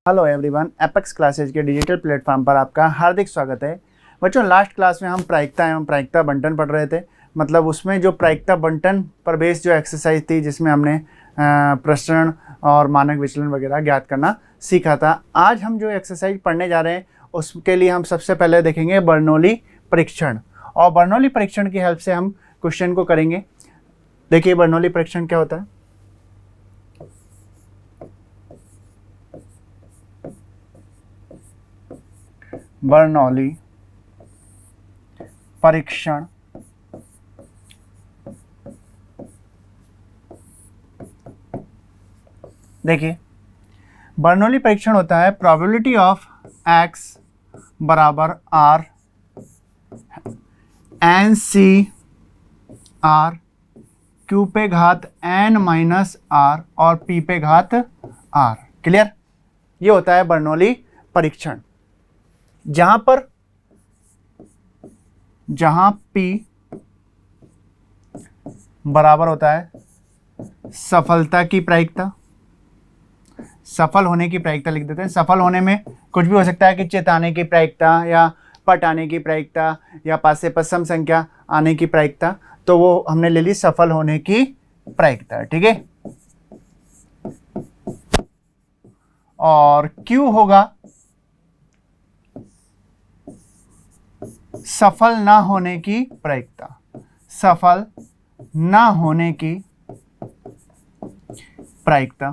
Hello everyone, apex classes के digital platform पर आपका हार्दिक स्वागत है। बच्चों, लास्ट क्लास में हम प्रायिकता एवं प्रायिकता बंटन पढ़ रहे थे। मतलब उसमें जो प्रायिकता बंटन पर बेस्ड जो एक्सरसाइज थी, जिसमें हमने प्रसरण और मानक विचलन वगैरह ज्ञात करना सीखा था। आज हम जो एक्सरसाइज पढ़ने जा रहे हैं उसके लिए हम सबसे पहले देखेंगे बर्नौली परीक्षण, और बर्नौली परीक्षण की हेल्प से हम क्वेश्चन को करेंगे। देखिए बर्नौली परीक्षण क्या होता है। बर्नौली परीक्षण देखिए, बर्नौली परीक्षण होता है प्रोबेबिलिटी ऑफ x बराबर r n C r q पे घात n माइनस r और p पे घात r। क्लियर? ये होता है बर्नौली परीक्षण, जहां p बराबर होता है सफलता की प्रायिकता। सफल होने की प्रायिकता लिख देते हैं। सफल होने में कुछ भी हो सकता है कि चित आने की प्रायिकता या पट आने की प्रायिकता या पास से पश्चम संख्या आने की प्रायिकता, तो वो हमने ले ली सफल होने की प्रायिकता। ठीक है। और Q होगा सफल ना होने की प्रायिकता। सफल ना होने की प्रायिकता।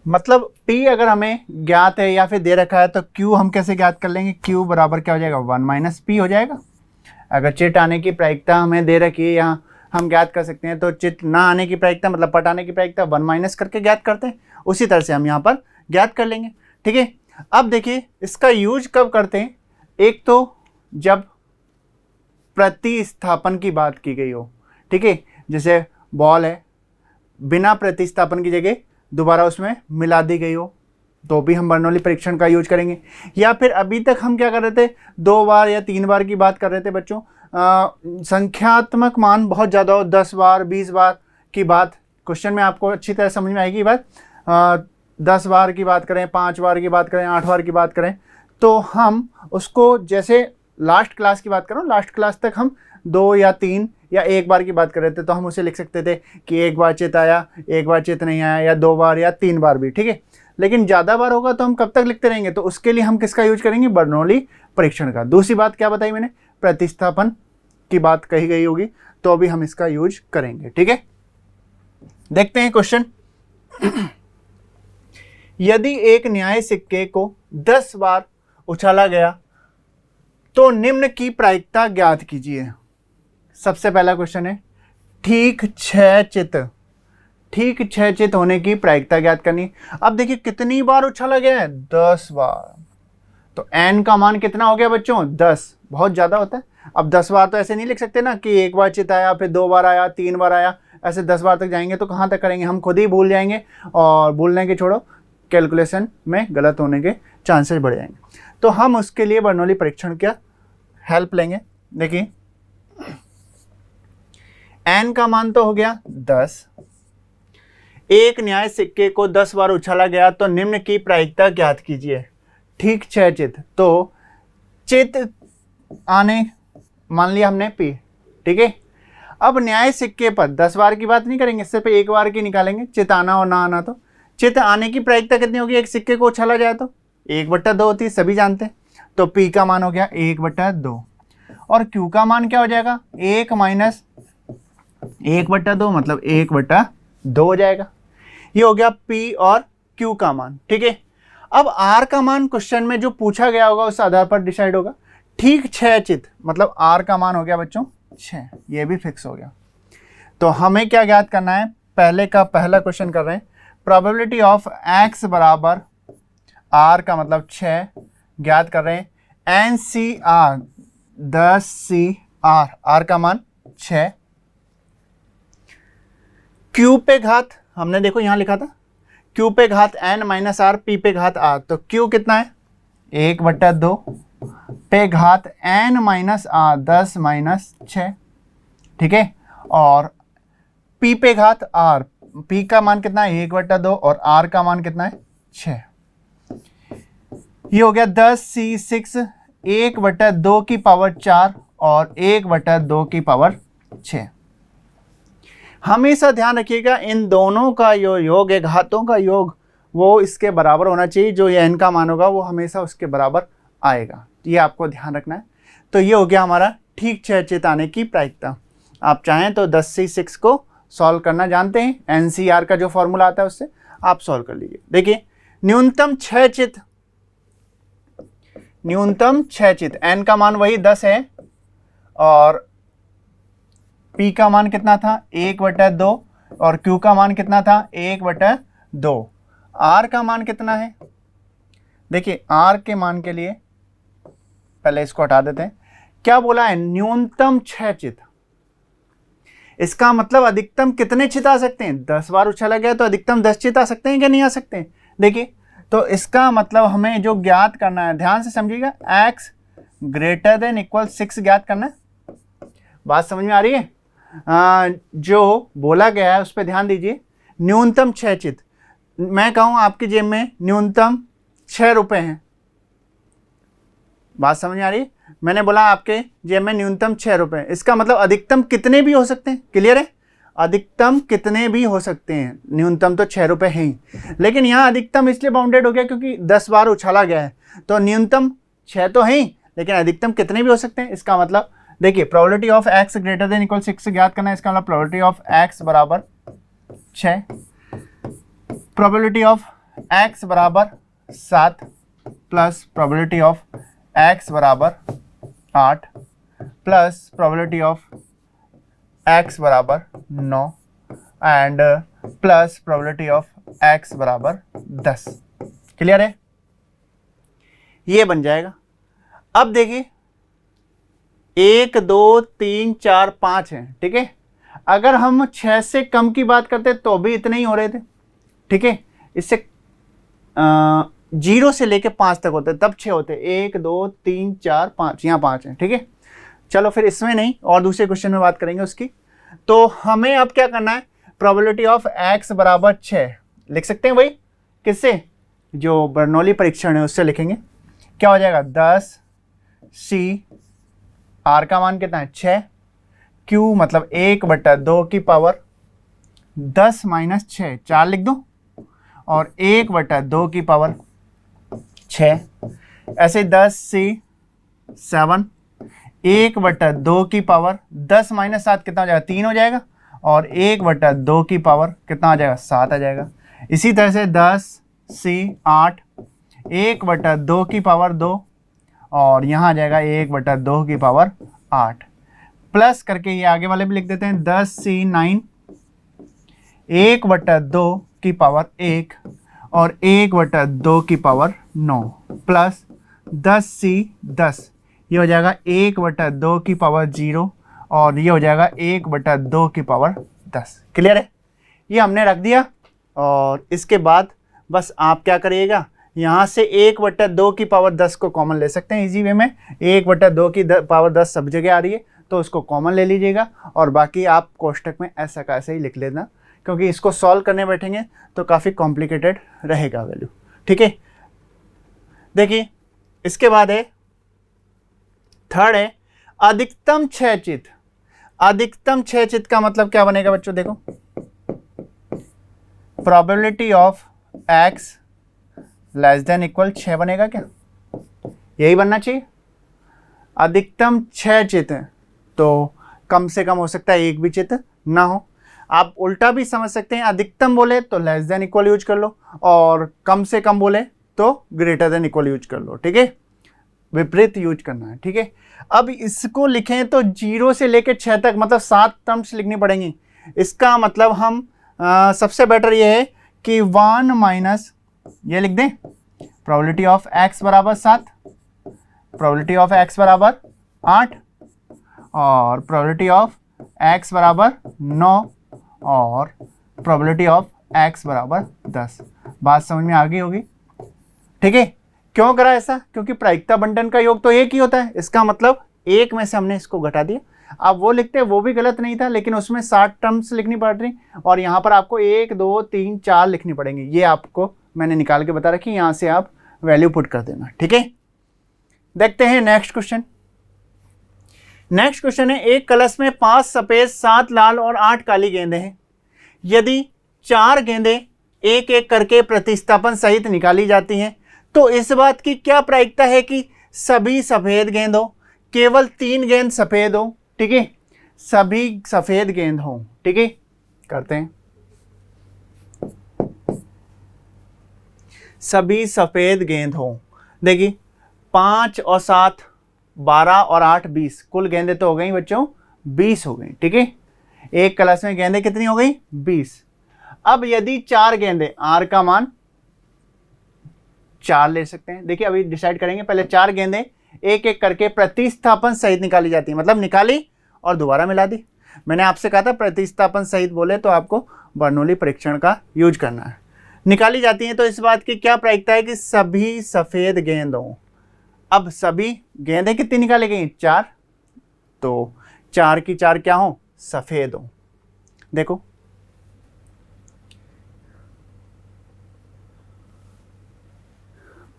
मतलब P अगर हमें ज्ञात है या फिर दे रखा है तो Q हम कैसे ज्ञात कर लेंगे। Q बराबर क्या हो जाएगा, 1 माइनस P हो जाएगा। अगर चिट आने की प्रायिकता हमें दे रखी है या हम ज्ञात कर सकते हैं, तो चिट ना आने की प्रायिकता मतलब पट आने की प्रायिकता 1 माइनस करके ज्ञात करते हैं। उसी तरह से हम यहाँ पर ज्ञात कर लेंगे। ठीक है। अब देखिए इसका यूज कब करते हैं। एक तो जब प्रतिस्थापन की बात की गई हो। ठीक है। जैसे बॉल है, बिना प्रतिस्थापन की जगह दोबारा उसमें मिला दी गई हो, तो भी हम बर्नौली परीक्षण का यूज करेंगे। या फिर अभी तक हम क्या कर रहे थे, 2 बार या 3 बार की बात कर रहे थे बच्चों। संख्यात्मक मान बहुत ज़्यादा हो, 10 बार 20 बार की बात क्वेश्चन में आपको अच्छी तरह समझ में आएगी बात। 10 बार की बात करें, 5 बार की बात करें, 8 बार की बात करें, तो हम उसको जैसे लास्ट क्लास की बात करो, लास्ट क्लास तक हम 2 या 3 या 1 बार की बात कर रहे थे, तो हम उसे लिख सकते थे कि 1 बार चित आया, 1 बार चित नहीं आया, या 2 बार या 3 बार भी। ठीक है। लेकिन ज़्यादा बार होगा तो हम कब तक लिखते रहेंगे, तो उसके लिए हम किसका यूज करेंगे, बर्नौली परीक्षण का। दूसरी बात क्या बताई मैंने, प्रतिस्थापन की बात कही गई होगी, तो अभी हम इसका यूज करेंगे। ठीक है। देखते हैं क्वेश्चन। यदि एक न्याय सिक्के को 10 बार उछाला गया तो निम्न की प्रायिकता ज्ञात कीजिए। सबसे पहला क्वेश्चन है ठीक 6 चित होने की प्रायिकता ज्ञात करनी। अब देखिए कितनी बार उछाला गया है, 10 बार। तो n का मान कितना हो गया बच्चों, 10। बहुत ज्यादा होता है। अब 10 बार तो ऐसे नहीं लिख सकते ना कि 1 बार चित आया, फिर 2 बार आया, 3 बार आया, ऐसे 10 बार तक जाएंगे तो कहाँ तक करेंगे, हम खुद ही भूल जाएंगे, और भूलने के छोड़ो कैलकुलेशन में गलत होने के चांसेस बढ़ जाएंगे। तो हम उसके लिए बर्नौली परीक्षण का हेल्प लेंगे। देखिए n का मान तो हो गया 10। एक न्याय सिक्के को 10 बार उछाला गया तो निम्न की प्रायिकता ज्ञात कीजिए। ठीक 6 चित, तो चित आने मान लिया हमने P। ठीक है। अब न्याय सिक्के पर 10 बार की बात नहीं करेंगे, सिर्फ 1 बार की निकालेंगे, चित आना और ना आना। तो चित आने की प्रायिकता कितनी होगी, एक सिक्के को उछाला जाए तो 1/2 होती है, सभी जानते हैं। तो P का मान हो गया 1/2, और Q का मान क्या हो जाएगा, 1 माइनस 1/2 मतलब 1/2 हो जाएगा। ये हो गया P और Q का मान। ठीक है। अब R का मान क्वेश्चन में जो पूछा गया होगा उस आधार पर डिसाइड होगा। ठीक 6 चित मतलब R का मान हो गया बच्चों 6, ये भी फिक्स हो गया। तो हमें क्या ज्ञात करना है, पहले का पहला क्वेश्चन कर रहे हैं, प्रोबेबिलिटी ऑफ x बराबर R का मतलब 6 ज्ञात कर रहे हैं। NCR 10CR, R का मान 6। Q पे घात हमने देखो यहां लिखा था, Q पे घात n माइनस R, P पे घात R। तो Q कितना है, 1/2 पे घात n माइनस R, 10 - 6। ठीक है। और P पे घात R पी का मान कितना है 1/2 और आर का मान कितना है 6। ये हो गया 10c6 1/2 की पावर 4 और 1/2 की पावर 6। हमेशा ध्यान रखिएगा इन दोनों का जो योग है, घातों का योग, वो इसके बराबर होना चाहिए। जो ये n का मान होगा वो हमेशा उसके बराबर आएगा, ये आपको ध्यान रखना है। तो ये हो गया हमारा ठीक छह चित आने की प्रायिकता। आप चाहें तो 10c6 को सॉल्व करना जानते हैं, NCR का जो फॉर्मूला आता है उससे आप सॉल्व कर लीजिए। देखिए न्यूनतम छह चित n का मान वही 10 है और p का मान कितना था 1/2 और q का मान कितना था 1/2। r का मान कितना है, देखिए r के मान के लिए पहले इसको हटा देते हैं। क्या बोला है, न्यूनतम 6 चित। इसका मतलब अधिकतम कितने चित आ सकते हैं, 10 बार उछाला गया तो अधिकतम 10 चित आ सकते हैं क्या नहीं आ सकते हैं। देखिए तो इसका मतलब हमें जो ज्ञात करना है, ध्यान से समझिएगा, x > 6 ज्ञात करना है। बात समझ में आ रही है। जो बोला गया है उस पर ध्यान दीजिए। न्यूनतम 6 चित, मैं कहूँ आपकी जेब में न्यूनतम 6 रुपए हैं। बात समझ में आ रही है। मैंने बोला आपके जेब में न्यूनतम 6 रुपए, इसका मतलब अधिकतम कितने भी हो सकते हैं। क्लियर है, अधिकतम कितने भी हो सकते हैं, न्यूनतम तो 6 रुपए है ही। लेकिन यहाँ अधिकतम इसलिए बाउंडेड हो गया क्योंकि 10 बार उछाला गया है, तो न्यूनतम 6 तो है ही, लेकिन अधिकतम कितने भी हो सकते हैं। इसका मतलब देखिए प्रोबेबिलिटी ऑफ x > 6 ज्ञात करना है। इसका मतलब प्रोबेबिलिटी ऑफ x बराबर 6, प्रोबेबिलिटी ऑफ x बराबर 7 प्लस प्रोबेबिलिटी ऑफ x बराबर 8 प्लस प्रोबेबिलिटी ऑफ x बराबर 9 and plus probability of x बराबर 10। क्लियर है, ये बन जाएगा। अब देखिए 1 2 3 4 5 है, ठीक है। अगर हम 6 से कम की बात करते तो भी इतने ही हो रहे थे, ठीक है। इससे 0 से लेके 5 तक होते तब 6 होते, 1 2 3 4 5, यहाँ 5 है, ठीक है। चलो फिर इसमें नहीं, और दूसरे क्वेश्चन में बात करेंगे उसकी। तो हमें अब क्या करना है, प्रोबेबिलिटी ऑफ x बराबर 6 लिख सकते हैं वही, किससे, जो बर्नौली परीक्षण है उससे लिखेंगे। क्या हो जाएगा 10c, r का मान कितना है 6, q मतलब 1/2 की पावर 10 - 6, 4 लिख दो, और 1/2 की पावर 6। ऐसे 10c 7, 1/2 की पावर 10 - 7 कितना हो जाएगा 3 हो जाएगा, और 1/2 की पावर कितना आ जाएगा 7 आ जाएगा। इसी तरह से 10c 8, 1/2 की पावर 2, और यहाँ आ जाएगा 1/2 की पावर 8। प्लस करके ये आगे वाले भी लिख देते हैं, 10c 9, 1/2 की पावर 1 और 1/2 की पावर 9 प्लस 10c 10, ये हो जाएगा 1/2 की पावर 0 और ये हो जाएगा 1/2 की पावर 10। क्लियर है, ये हमने रख दिया। और इसके बाद बस आप क्या करिएगा, यहाँ से 1/2 की पावर 10 को कॉमन ले सकते हैं इजी वे में। 1/2 की पावर 10 सब जगह आ रही है तो उसको कॉमन ले लीजिएगा, और बाकी आप कोष्टक में ऐसा कैसे ही लिख लेना, क्योंकि इसको सॉल्व करने बैठेंगे तो काफ़ी कॉम्प्लिकेटेड रहेगा वैल्यू, ठीक है। देखिए इसके बाद है थर्ड है अधिकतम 6 चित। अधिकतम 6 चित का मतलब क्या बनेगा बच्चों, देखो प्रोबेबिलिटी ऑफ x < 6 बनेगा क्या, यही बनना चाहिए। अधिकतम 6 चित है तो कम से कम हो सकता है एक भी चित ना हो। आप उल्टा भी समझ सकते हैं, अधिकतम बोले तो < यूज कर लो, और कम से कम बोले तो < यूज कर लो, ठीक है। विपरीत यूज करना है, ठीक है। अब इसको लिखें तो 0 से लेकर 6 तक मतलब 7 टर्म्स लिखनी पड़ेंगी। इसका मतलब हम सबसे बेटर ये है कि 1 माइनस ये लिख दें, प्रोबेबिलिटी ऑफ x बराबर 7, प्रोबेबिलिटी ऑफ x बराबर 8 और प्रोबेबिलिटी ऑफ x बराबर 9 और प्रोबेबिलिटी ऑफ x बराबर 10। बात समझ में आ गई होगी, ठीक है। क्यों करा ऐसा, क्योंकि प्रायिकता बंटन का योग तो एक ही होता है। इसका मतलब एक में से हमने इसको घटा दिया, आप वो लिखते वो भी गलत नहीं था, लेकिन उसमें 60 टर्म्स लिखनी पड़ रही और यहाँ पर आपको 1 2 3 4 लिखनी पड़ेंगी। ये आपको मैंने निकाल के बता रखी, यहाँ से आप वैल्यू पुट कर देना, ठीक है। देखते हैं नेक्स्ट क्वेश्चन। नेक्स्ट क्वेश्चन है, एक कलश में 5 सफेद 7 लाल और 8 काली गेंदें हैं। यदि 4 गेंदें एक एक करके प्रतिस्थापन सहित निकाली जाती हैं तो इस बात की क्या प्रायिकता है कि सभी सफेद गेंद हो, केवल 3 गेंद सफेद हो, ठीक है, सभी सफेद गेंद हो, ठीक है। करते हैं, सभी सफेद गेंद हो। देखिए 5 और 7 12 और 8 20, कुल गेंदें तो हो गई बच्चों 20 हो गई, ठीक है। एक कलश में गेंदें कितनी हो गई 20। अब यदि 4 गेंदें, आर का मान 4 ले सकते हैं। देखिए अभी डिसाइड करेंगे, पहले 4 गेंदें एक एक करके प्रतिस्थापन सहित निकाली जाती है, मतलब निकाली और दोबारा मिला दी। मैंने आपसे कहा था प्रतिस्थापन सहित बोले तो आपको बर्नौली परीक्षण का यूज करना है। निकाली जाती हैं तो इस बात की क्या प्रायिकता है कि सभी सफेद गेंद हों। अब सभी गेंदें कितनी निकाली गई 4, तो 4 की 4 क्या हो सफेद हो। देखो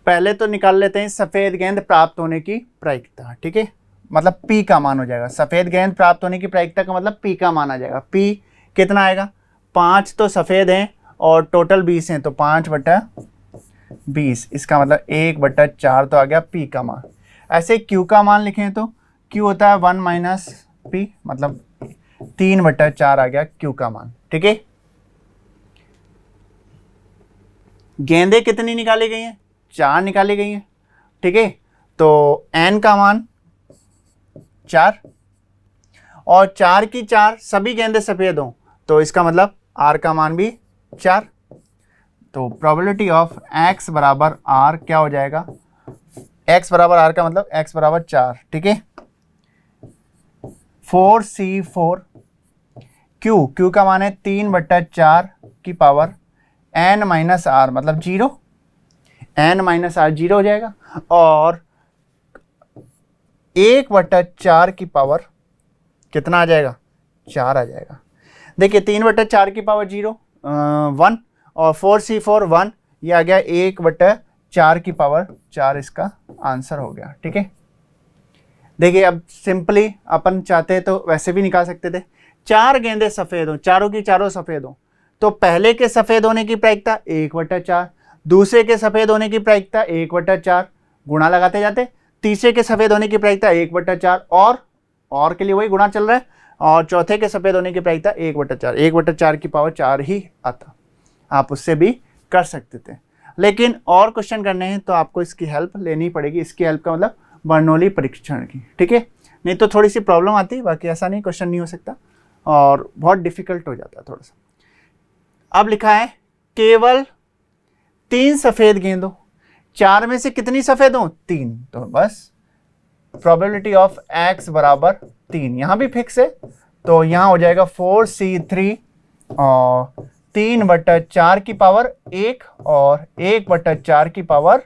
पहले तो निकाल लेते हैं सफेद गेंद प्राप्त होने की प्रायिकता, ठीक है, मतलब P का मान हो जाएगा। सफेद गेंद प्राप्त होने की प्रायिकता का मतलब P का मान आ जाएगा। P कितना आएगा, 5 तो सफेद हैं और टोटल 20 हैं, तो 5/20, इसका मतलब 1/4 तो आ गया P का मान। ऐसे Q का मान लिखें तो Q होता है 1 - P, मतलब 3/4 आ गया Q का मान, ठीक है। गेंदें कितनी निकाली गई हैं 4 निकाली गई हैं, ठीक है, तो N का मान 4 और 4 की 4 सभी गेंदें सफेद हों, तो इसका मतलब R का मान भी 4। तो प्रोबेबिलिटी ऑफ X बराबर R क्या हो जाएगा, X बराबर R का मतलब X बराबर 4, ठीक है। 4C4 Q का मान है 3/4 की पावर N - R मतलब 0, N - R 0 हो जाएगा और 1/4 की पावर कितना आ जाएगा 4 आ जाएगा। देखिए 3/4 की पावर 0 1 और 4C4 1, ये आ गया 1/4 की पावर 4, इसका आंसर हो गया, ठीक है। देखिए अब सिंपली अपन चाहते तो वैसे भी निकाल सकते थे। 4 गेंदें सफ़ेद हो, चारों की चारों सफ़ेद हो, तो पहले के सफ़ेद होने की प्रायिकता 1/4, दूसरे के सफ़ेद होने की प्रायिकता 1/4, गुणा लगाते जाते, तीसरे के सफ़ेद होने की प्रायिकता 1/4 और के लिए वही गुणा चल रहा है, और चौथे के सफ़ेद होने की प्रायिकता 1/4, 1/4 की पावर 4 ही आता। आप उससे भी कर सकते थे, लेकिन और क्वेश्चन करने हैं तो आपको इसकी हेल्प लेनी पड़ेगी। इसकी हेल्प का मतलब बर्नौली परीक्षण की, ठीक है, नहीं तो थोड़ी सी प्रॉब्लम आती, बाकी ऐसा नहीं क्वेश्चन नहीं हो सकता और बहुत डिफिकल्ट हो जाता है थोड़ा सा। अब लिखा है केवल 3 सफ़ेद गेंद हो, 4 में से कितनी सफ़ेद हो 3, तो बस प्रोबेबिलिटी ऑफ X बराबर 3, यहाँ भी फिक्स है, तो यहाँ हो जाएगा 4C3 और 3/4 की पावर 1 और 1/4 की पावर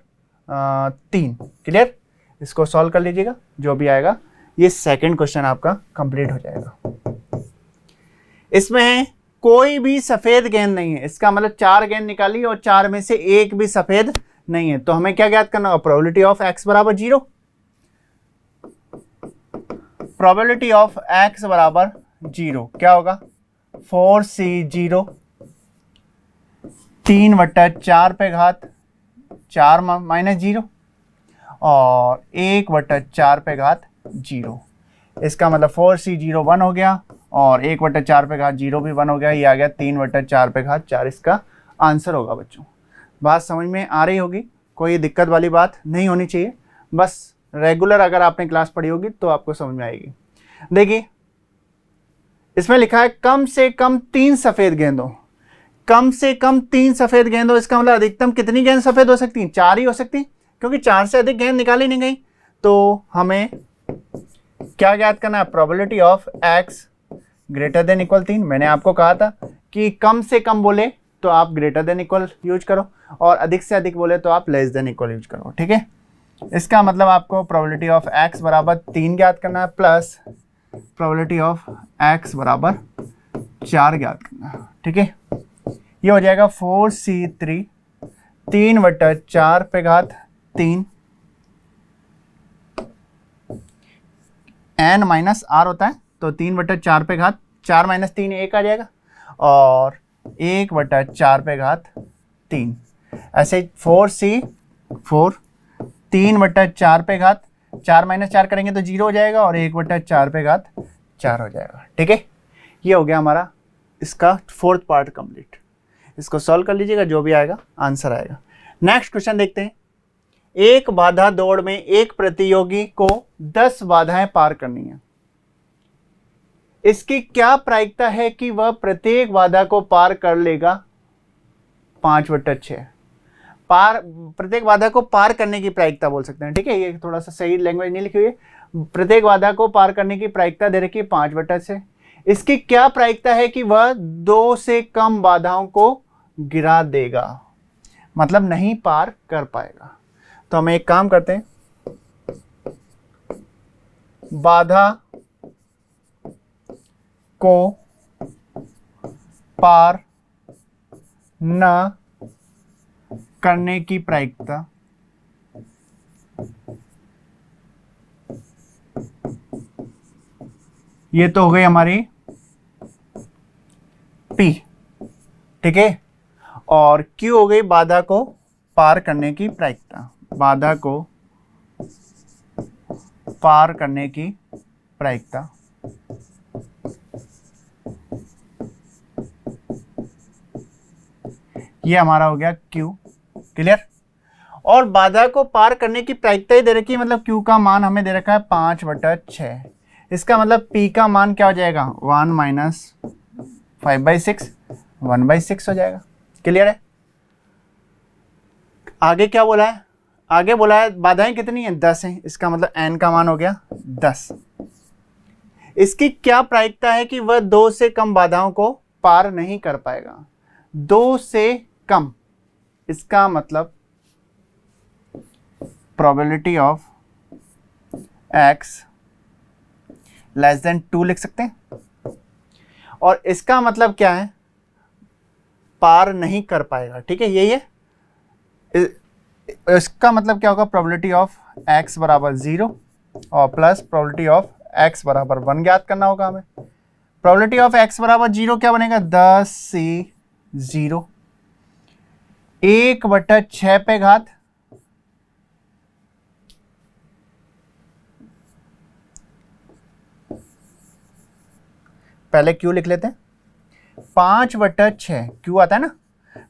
3। क्लियर, इसको सॉल्व कर लीजिएगा, जो भी आएगा। ये सेकंड क्वेश्चन आपका कंप्लीट हो जाएगा। इसमें कोई भी सफ़ेद गेंद नहीं है, इसका मतलब 4 गेंद निकाली और 4 में से एक भी सफ़ेद नहीं है, तो हमें क्या ज्ञात करना होगा, प्रोबेबिलिटी ऑफ X बराबर 0। प्रोबेबिलिटी ऑफ X बराबर 0 क्या होगा, 4C0 3/4 पे घात 4 - 0 और 1/4 पे घात 0, इसका मतलब 4C0 1 हो गया और 1/4 पे घात 0 भी 1 हो गया, ये आ गया 3/4 पे घात 4, इसका आंसर होगा। बच्चों बात समझ में आ रही होगी, कोई दिक्कत वाली बात नहीं होनी चाहिए, बस रेगुलर अगर आपने क्लास पढ़ी होगी तो आपको समझ में आएगी। देखिए इसमें लिखा है कम से कम 3 सफ़ेद गेंद हो, कम से कम 3 सफ़ेद गेंद हो, इसका मतलब अधिकतम कितनी गेंद सफ़ेद हो सकती हैं, 4 ही हो सकती, क्योंकि 4 से अधिक गेंद निकाली नहीं गई। तो हमें क्या ज्ञात करना है, probability of X greater than equal 3। मैंने आपको कहा था कि कम से कम बोले तो आप ग्रेटर देन इक्वल यूज करो और अधिक से अधिक बोले तो आप लेस देन इक्वल यूज करो, ठीक है। इसका मतलब आपको प्रोबेबिलिटी ऑफ X बराबर 3 ज्ञात करना है प्लस प्रोबेबिलिटी ऑफ x बराबर 4 ज्ञात करना। ठीक है, ये हो जाएगा 4c3 3/4 पे घात 3 n माइनस r होता है, तो 3/4 पे घात 4 माइनस 3 1 आ जाएगा, और 1/4 पे घात 3। ऐसे 4 3/4 पे घात 4 माइनस 4 करेंगे तो 0 हो जाएगा, और 1/4 पे घात 4 हो जाएगा। ठीक है, ये हो गया हमारा इसका फोर्थ पार्ट कंप्लीट। इसको सॉल्व कर लीजिएगा, जो भी आएगा आंसर आएगा। नेक्स्ट क्वेश्चन देखते हैं। एक बाधा दौड़ में एक प्रतियोगी को 10 बाधाएं पार करनी है। इसकी क्या प्रायिकता है कि वह प्रत्येक बाधा को पार कर लेगा? 5/6। प्रत्येक बाधा को पार करने की प्रायिकता बोल सकते हैं। ठीक है, ये थोड़ा सा सही लैंग्वेज नहीं लिखी हुई है। प्रत्येक बाधा को पार करने की प्रायिकता दे रखी है 5/6। इसकी क्या प्रायिकता है कि वह 2 से कम बाधाओं को गिरा देगा, मतलब नहीं पार कर पाएगा। तो हम एक काम करते हैं, बाधा को पार न करने की प्रायिकता ये तो हो गई हमारी P। ठीक है, और Q हो गई बाधा को पार करने की प्रायिकता। बाधा को पार करने की प्रायिकता ये हमारा हो गया Q। क्लियर? और बाधा को पार करने की प्रायिकता ही दे रखी है, मतलब Q का मान हमें दे रखा है 5/6। इसका मतलब P का मान क्या हो जाएगा? 1 माइनस 5/6 1/6 हो जाएगा। क्लियर है? आगे क्या बोला है? आगे बोला है बाधाएं कितनी हैं? 10 हैं। इसका मतलब n का मान हो गया 10। इसकी क्या प्रायिकता है कि वह 2 से कम बाधाओं को पार नहीं कर पाएगा? 2 से कम, इसका मतलब probability of x less than 2 लिख सकते हैं। और इसका मतलब क्या है? पार नहीं कर पाएगा। ठीक है, यही है। इसका मतलब क्या होगा? प्रोबेबिलिटी ऑफ x बराबर 0 और प्लस प्रोबेबिलिटी ऑफ x बराबर 1 ज्ञात करना होगा हमें। प्रोबेबिलिटी ऑफ x बराबर 0 क्या बनेगा? 10c0 1/6 पे घात पहले Q लिख लेते हैं। 5/6 Q आता है ना,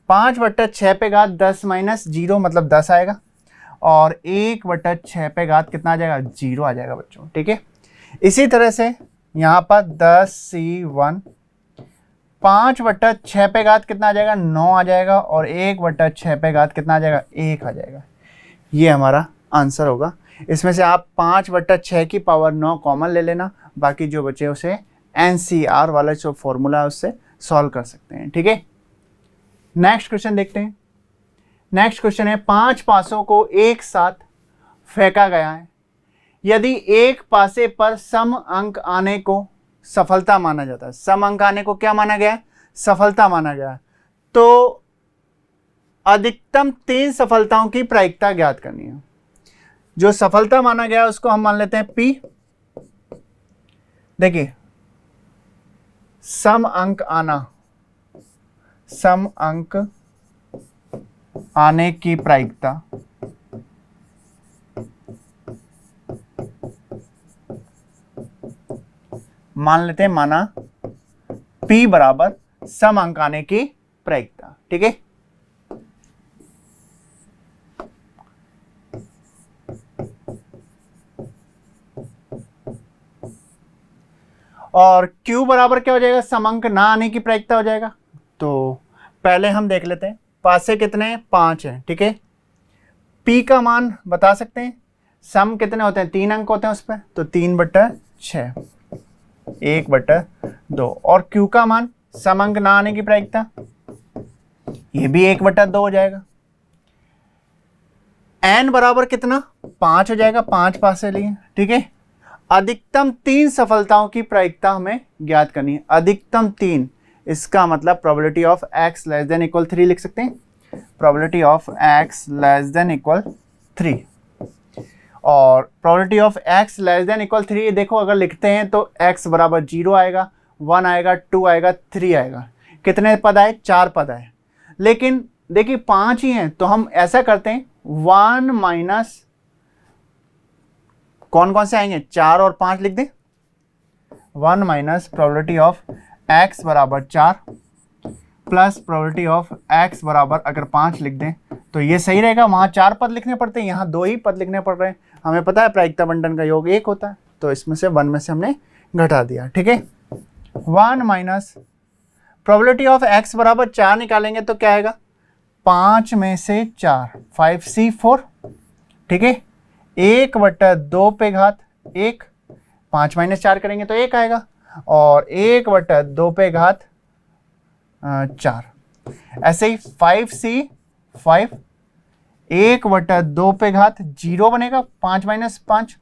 5/6 पे घात 10 माइनस 0 मतलब 10 आएगा, और 1/6 पे घात कितना आ जाएगा? 0 आ जाएगा बच्चों। ठीक है, इसी तरह से यहाँ पर 10c1 5/6 पे घात कितना आ जाएगा? 9 आ जाएगा, और 1/6 पे घात कितना आ जाएगा? 1 आ जाएगा। ये हमारा आंसर होगा। इसमें से आप 5/6 की पावर 9 कॉमन ले लेना, बाकी जो बचे उसे NCR वाला जो फॉर्मूला है उससे सॉल्व कर सकते हैं। ठीक है, नेक्स्ट क्वेश्चन देखते हैं। नेक्स्ट क्वेश्चन है 5 पासों को एक साथ फेंका गया है। यदि एक पासे पर सम अंक आने को सफलता माना जाता है। सम अंक आने को क्या माना गया? सफलता माना गया। तो अधिकतम 3 सफलताओं की प्रायिकता ज्ञात करनी है। जो सफलता माना गया उसको हम मान लेते हैं P। देखिए, सम अंक आने की प्रायिकता मान लेते हैं, माना P बराबर सम अंक आने की प्रायिकता। ठीक है, और Q बराबर क्या हो जाएगा? सम अंक ना आने की प्रायिकता हो जाएगा। तो पहले हम देख लेते हैं, पासे कितने हैं? 5 हैं। ठीक है, P का मान बता सकते हैं। सम कितने होते हैं? 3 अंक होते हैं उस पर, तो 3/6 1/2। और Q का मान सम अंक ना आने की प्रायिकता ये भी 1/2 हो जाएगा। N बराबर कितना? 5 हो जाएगा, 5 पासे लिए। ठीक है, अधिकतम 3 सफलताओं की प्रायिकता हमें ज्ञात करनी है। अधिकतम 3, इसका मतलब probability of x less than equal 3 लिख सकते हैं। Probability of x less than equal 3, और probability of x less than equal 3 देखो अगर लिखते हैं तो x बराबर 0 आएगा, 1 आएगा, 2 आएगा, 3 आएगा। कितने पद आए? 4 पद आए। लेकिन देखिए 5 ही हैं, तो हम ऐसा करते हैं 1 माइनस कौन कौन से आएंगे? 4 और 5 लिख दें। 1 माइनस प्रोबेबिलिटी ऑफ x बराबर 4 प्लस प्रोबेबिलिटी ऑफ x बराबर अगर 5 लिख दें तो ये सही रहेगा। वहाँ 4 पद लिखने पड़ते हैं, यहाँ 2 ही पद लिखने पड़ रहे हैं। हमें पता है प्रायिकता बंटन का योग 1 होता है, तो इसमें से 1 में से हमने घटा दिया। ठीक है, 1 माइनस प्रोबेबिलिटी ऑफ x बराबर 4 निकालेंगे तो क्या आएगा? 5 में से 4, 5c4। ठीक है, 1/2 पे घात 1, 5 माइनस 4 करेंगे तो 1 आएगा, और 1/2 पे घात 4। ऐसे ही 5c5, 1/2 पे घात 0 बनेगा, 5 माइनस 5,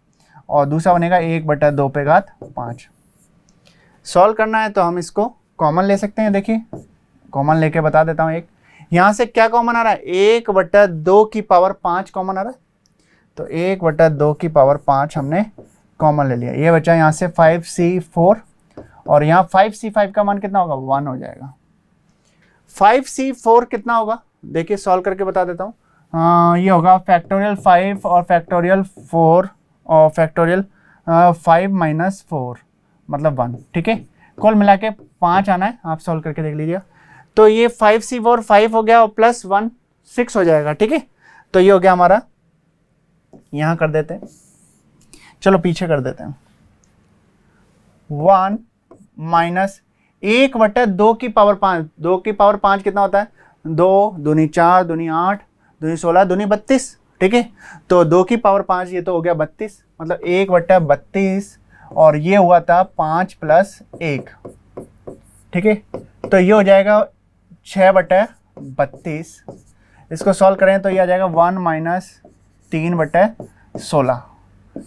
और दूसरा बनेगा 1/2 पे घात 5। सॉल्व करना है तो हम इसको कॉमन ले सकते हैं। देखिए कॉमन लेके बता देता हूँ। एक यहाँ से क्या कॉमन आ रहा है? 1/2 की पावर 5 कॉमन आ रहा है, तो 1/2 की पावर 5 हमने कॉमन ले लिया। ये बचा यहाँ से 5c4, और यहाँ 5c5 का मान कितना होगा? 1 हो जाएगा। 5c4 कितना होगा? देखिए सॉल्व करके बता देता हूँ। ये होगा फैक्टोरियल 5 और फैक्टोरियल 4 और फैक्टोरियल 5 माइनस 4 मतलब 1। ठीक है, कुल मिला के 5 आना है, आप सॉल्व करके देख लीजिए। तो ये 5c4 5 हो गया और प्लस 1 6 हो जाएगा। ठीक है, तो ये हो गया हमारा। यहाँ कर देते हैं, चलो पीछे कर देते हैं। 1 माइनस 1/2 की पावर 5, 2 की पावर 5 कितना होता है? 2 दूनी 4, दूनी 8, दूनी 16, दूनी 32। ठीक है, तो 2 की पावर 5 ये तो हो गया 32, मतलब 1/32, और ये हुआ था 5 प्लस 1। ठीक है, तो ये हो जाएगा 6/32। इसको सॉल्व करें तो ये आ जाएगा 1 माइनस 3/16।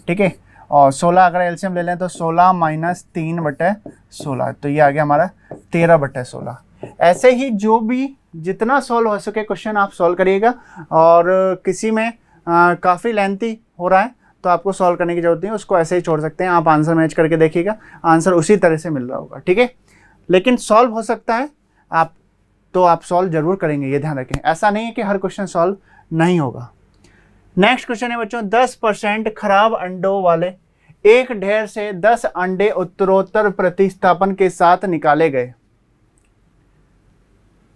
ठीक है, और 16 अगर एलसीएम ले लें तो 16 माइनस 3/16, तो ये आ गया हमारा 13/16। ऐसे ही जो भी जितना सॉल्व हो सके क्वेश्चन आप सॉल्व करिएगा, और किसी में काफ़ी लेंथी हो रहा है तो आपको सॉल्व करने की जरूरत नहीं है, उसको ऐसे ही छोड़ सकते हैं। आप आंसर मैच करके देखिएगा, आंसर उसी तरह से मिल रहा होगा। ठीक है, लेकिन सॉल्व हो सकता है आप सॉल्व जरूर करेंगे, ये ध्यान रखें। ऐसा नहीं है कि हर क्वेश्चन सॉल्व नहीं होगा। नेक्स्ट क्वेश्चन है बच्चों, 10% खराब अंडों वाले एक ढेर से 10 अंडे उत्तरोत्तर प्रतिस्थापन के साथ निकाले गए।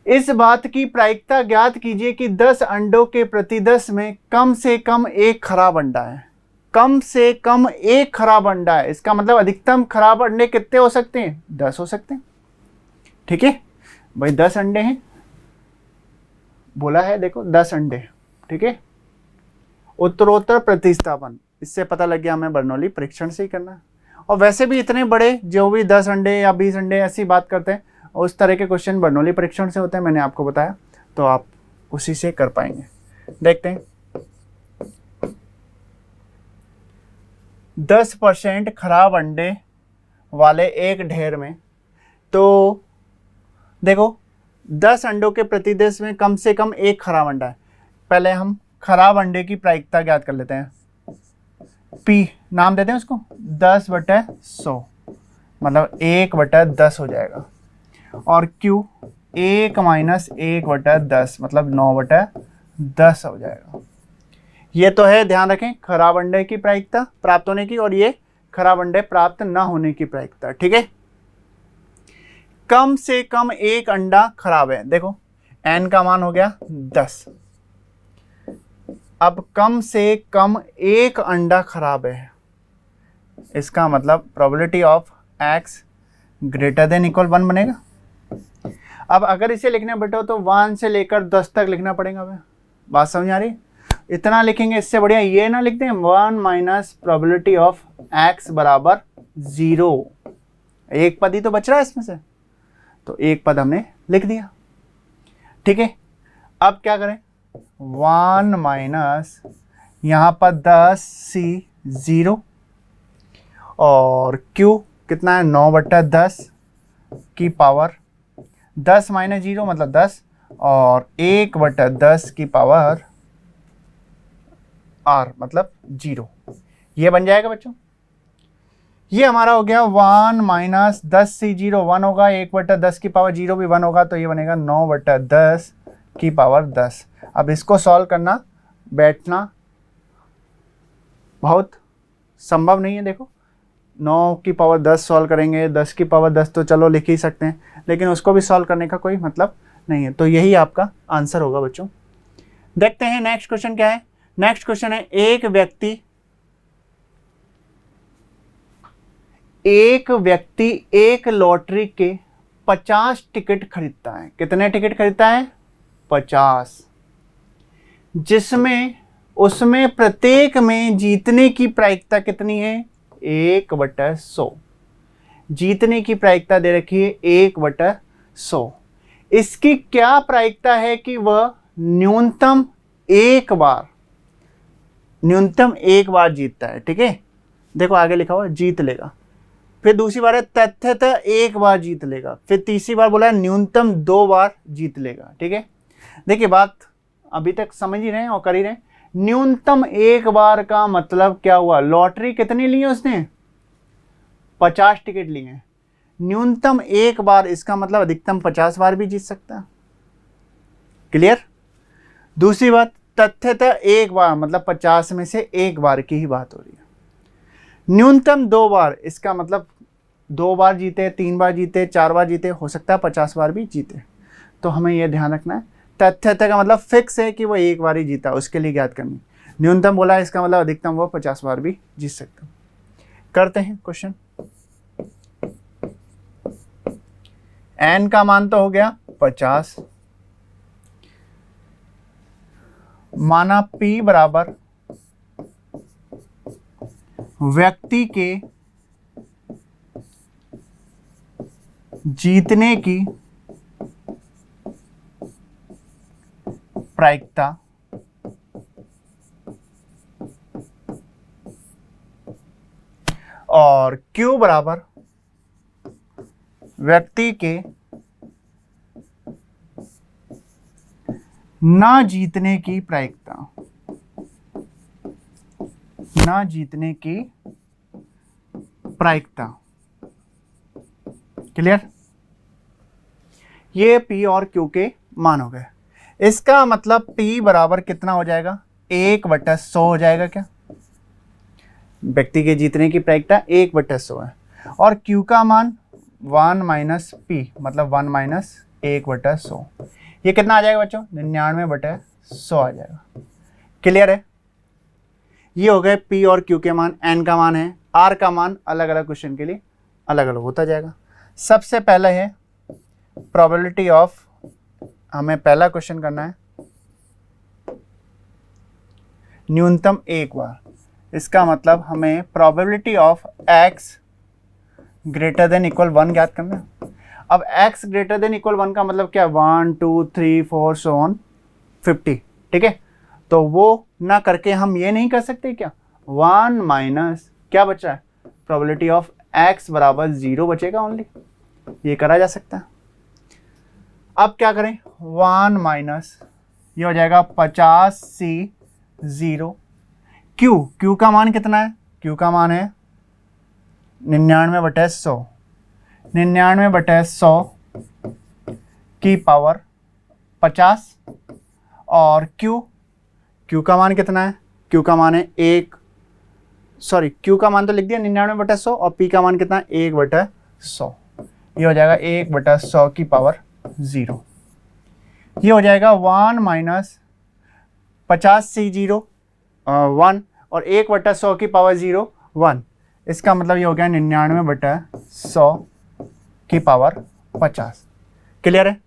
इस बात की प्रायिकता ज्ञात कीजिए कि 10 अंडों के प्रति 10 में कम से कम एक खराब अंडा है। कम से कम एक खराब अंडा है, इसका मतलब अधिकतम खराब अंडे कितने हो सकते हैं? 10 हो सकते हैं। ठीक है भाई, 10 अंडे हैं बोला है, देखो 10 अंडे। ठीक है, उत्तरोत्तर प्रतिस्थापन, इससे पता लग गया हमें बर्नौली परीक्षण से ही करना है। और वैसे भी इतने बड़े जो भी 10 अंडे या 20 अंडे ऐसी बात करते हैं, उस तरह के क्वेश्चन बर्नौली परीक्षण से होते हैं, मैंने आपको बताया, तो आप उसी से कर पाएंगे। देखते हैं, 10% खराब अंडे वाले एक ढेर में, तो देखो 10 अंडों के प्रति 10 में कम से कम एक खराब अंडा है। पहले हम खराब अंडे की प्रायिकता ज्ञात कर लेते हैं। P नाम देते हैं उसको, 10/100 मतलब 1/10 हो जाएगा, और Q 1 माइनस 1/10 मतलब 9/10 हो जाएगा। ये तो है, ध्यान रखें, खराब अंडे की प्रायिकता प्राप्त होने की, और ये खराब अंडे प्राप्त ना होने की प्रायिकता। ठीक है, कम से कम एक अंडा खराब है। देखो n का मान हो गया 10, अब कम से कम एक अंडा खराब है, इसका मतलब probability of x greater than equal 1 बनेगा। अब अगर इसे लिखना बेटा तो 1 से लेकर 10 तक लिखना पड़ेगा। बात समझ आ रही? इतना लिखेंगे, इससे बढ़िया ये ना लिखते हैं 1 माइनस प्रोबेबिलिटी ऑफ x बराबर 0। एक पद ही तो बच रहा है इसमें से, तो एक पद हमने लिख दिया। ठीक है, अब क्या करें? 1 माइनस यहाँ पर 10c 0, और q कितना है 9/10 की पावर 10 माइनस 0 मतलब 10 और 1/10 की पावर r मतलब 0। ये बन जाएगा बच्चों। ये हमारा हो गया 1 माइनस 10 से 0 1 होगा, 1/10 की पावर 0 भी 1 होगा, तो ये बनेगा 9/10 की पावर 10। अब इसको सॉल्व करना बैठना बहुत संभव नहीं है। देखो 9 की पावर 10 सॉल्व करेंगे, 10 की पावर 10 तो चलो लिख ही सकते हैं, लेकिन उसको भी सॉल्व करने का कोई मतलब नहीं है। तो यही आपका आंसर होगा बच्चों। देखते हैं नेक्स्ट क्वेश्चन क्या है। नेक्स्ट क्वेश्चन है एक व्यक्ति एक लॉटरी के 50 टिकट खरीदता है। कितने टिकट खरीदता है? 50, जिसमें उसमें प्रत्येक में जीतने की प्रायिकता कितनी है? 1/100। जीतने की प्रायिकता दे रखी है 1/100। इसकी क्या प्रायिकता है कि वह न्यूनतम एक बार जीतता है। ठीक है, देखो आगे लिखा हुआ जीत लेगा। फिर दूसरी बार है तथ्यतः एक बार जीत लेगा। फिर तीसरी बार बोला है न्यूनतम 2 बार जीत लेगा। ठीक है, देखिए बात अभी तक समझ ही रहे हैं और कर ही रहे हैं। न्यूनतम एक बार का मतलब क्या हुआ? लॉटरी कितनी ली है उसने? 50 टिकट लिए हैं। न्यूनतम एक बार, इसका मतलब अधिकतम 50 बार भी जीत सकता है। क्लियर? दूसरी बात, तथ्यतः एक बार मतलब 50 में से एक बार की ही बात हो रही है। न्यूनतम 2 बार, इसका मतलब 2 बार जीते, 3 बार जीते, 4 बार जीते, हो सकता है 50 बार भी जीते। तो हमें यह ध्यान रखना है, तथ्यतः का मतलब फिक्स है कि वो एक बार ही जीता, उसके लिए ज्ञात करनी। न्यूनतम बोला है, इसका मतलब अधिकतम वो 50 बार भी जीत सकता। करते हैं क्वेश्चन। n का मान तो हो गया 50, माना p बराबर व्यक्ति के जीतने की प्रायिकता और Q बराबर व्यक्ति के ना जीतने की प्रायिकता, ना जीतने की प्रायिकता। क्लियर? ये P और Q के मान हो गए। इसका मतलब P बराबर कितना हो जाएगा? 1/100 हो जाएगा क्या? व्यक्ति के जीतने की प्रायिकता 1/100 है और Q का मान 1 माइनस P मतलब 1 माइनस 1/100। ये कितना आ जाएगा बच्चों? 99/100 आ जाएगा। क्लियर है? ये हो गए P और Q के मान। N का मान है, R का मान अलग अलग क्वेश्चन के लिए अलग अलग होता जाएगा। सबसे पहले है प्रोबेबिलिटी ऑफ, हमें पहला क्वेश्चन करना है न्यूनतम एक बार। इसका मतलब हमें probability of x greater than equal 1 ज्ञात करना है। अब x ग्रेटर देन इक्वल 1 का मतलब क्या? 1 2 3 4 so on 50। ठीक है, तो वो ना करके हम ये नहीं कर सकते क्या? 1 माइनस क्या बच रहा है? प्रोबेबिलिटी ऑफ x बराबर 0 बचेगा ओनली। ये करा जा सकता है। अब क्या करें? 1 माइनस ये हो जाएगा 50C0। Q का मान कितना है? Q का मान है 99/100। 99/100 की पावर 50 और Q का मान कितना है? Q का मान है Q का मान तो लिख दिया 99/100 और P का मान कितना है? 1/100। ये हो जाएगा 1/100 की पावर 0। ये हो जाएगा 1 माइनस 50C0 1 और 1/100 की पावर 0 1। इसका मतलब ये हो गया 99/100 की पावर 50। क्लियर है?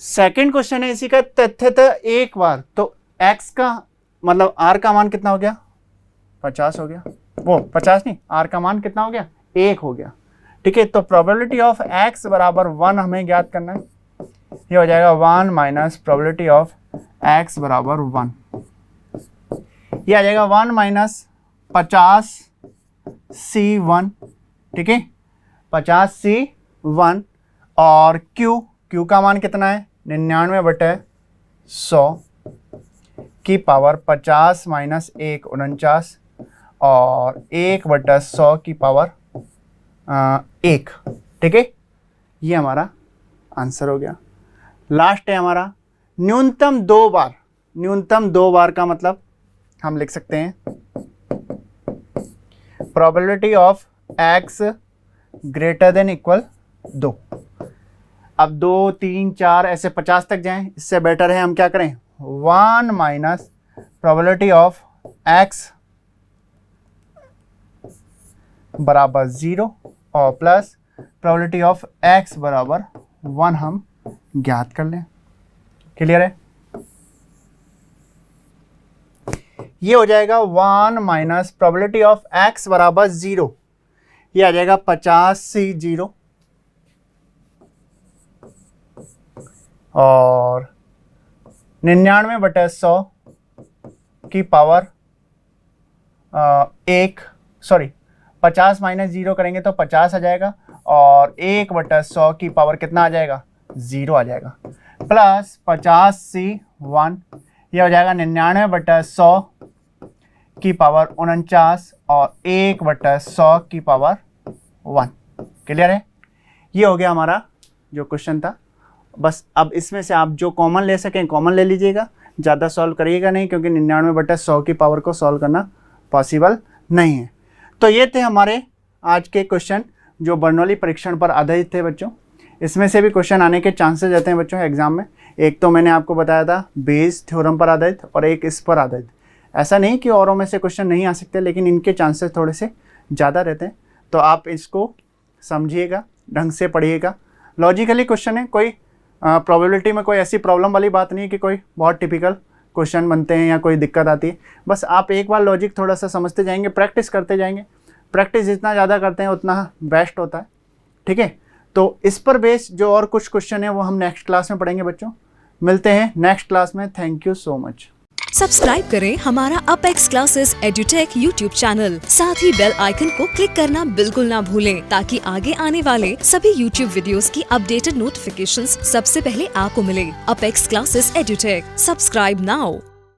सेकंड क्वेश्चन है इसी का, तथ्यतः एक बार। तो x का मतलब r का मान कितना हो गया? 50 हो गया। वो 50 नहीं, r का मान कितना हो गया? 1 हो गया। ठीक है, तो प्रोबेबिलिटी ऑफ x बराबर 1 हमें ज्ञात करना है। ये हो जाएगा 1 माइनस प्रोबेबिलिटी ऑफ x बराबर 1। ये आ जाएगा 1 माइनस 50 C1, ठीक है, 50C1 और Q का मान कितना है 99/100 की पावर 50 - 1 49 और 1/100 की पावर 1, ठीक है। ये हमारा आंसर हो गया। लास्ट है हमारा न्यूनतम 2 बार। न्यूनतम 2 बार का मतलब हम लिख सकते हैं probability of x greater than equal 2। अब 2 3 4 ऐसे 50 तक जाएं, इससे बेटर है हम क्या करें 1 माइनस प्रोबेबिलिटी ऑफ x बराबर 0 और प्लस प्रोबेबिलिटी ऑफ x बराबर 1 हम ज्ञात कर लें। क्लियर है? ये हो जाएगा 1 माइनस प्रोबेबिलिटी ऑफ x बराबर 0, ये आ जाएगा 50C0 और 99/100 की पावर 1, सॉरी 50 - 0 करेंगे तो 50 आ जाएगा और 1/100 की पावर कितना आ जाएगा 0 आ जाएगा, प्लस 50C1, ये हो जाएगा 99/100 की पावर 49 और 1/100 की पावर 1। क्लियर है? ये हो गया हमारा जो क्वेश्चन था। बस अब इसमें से आप जो कॉमन ले सकें कॉमन ले लीजिएगा, ज़्यादा सॉल्व करिएगा नहीं, क्योंकि 99/100 की पावर को सॉल्व करना पॉसिबल नहीं है। तो ये थे हमारे आज के क्वेश्चन जो बर्नौली परीक्षण पर आधारित थे बच्चों। इसमें से भी क्वेश्चन आने के चांसेस रहते हैं बच्चों एग्जाम में। एक तो मैंने आपको बताया था बेस थ्योरम पर आधारित और एक इस पर आधारित। ऐसा नहीं कि औरों में से क्वेश्चन नहीं आ सकते, लेकिन इनके चांसेस थोड़े से ज़्यादा रहते हैं। तो आप इसको समझिएगा, ढंग से पढ़िएगा। लॉजिकली क्वेश्चन है, कोई प्रोबेबिलिटी में कोई ऐसी प्रॉब्लम वाली बात नहीं है कि कोई बहुत टिपिकल क्वेश्चन बनते हैं या कोई दिक्कत आती है। बस आप एक बार लॉजिक थोड़ा सा समझते जाएंगे, प्रैक्टिस करते जाएंगे। प्रैक्टिस जितना ज़्यादा करते हैं उतना बेस्ट होता है, ठीक है। तो इस पर बेस जो और कुछ क्वेश्चन है वो हम नेक्स्ट क्लास में पढ़ेंगे बच्चों। मिलते हैं नेक्स्ट क्लास में। Thank you so much. Subscribe करें हमारा apex classes edutech YouTube channel, साथ ही बेल आइकन को क्लिक करना बिल्कुल ना भूलें, ताकि आगे आने वाले सभी यूट्यूब वीडियोस की अपडेटेड नोटिफिकेशंस सबसे पहले आपको मिले। Apex classes edutech, subscribe now.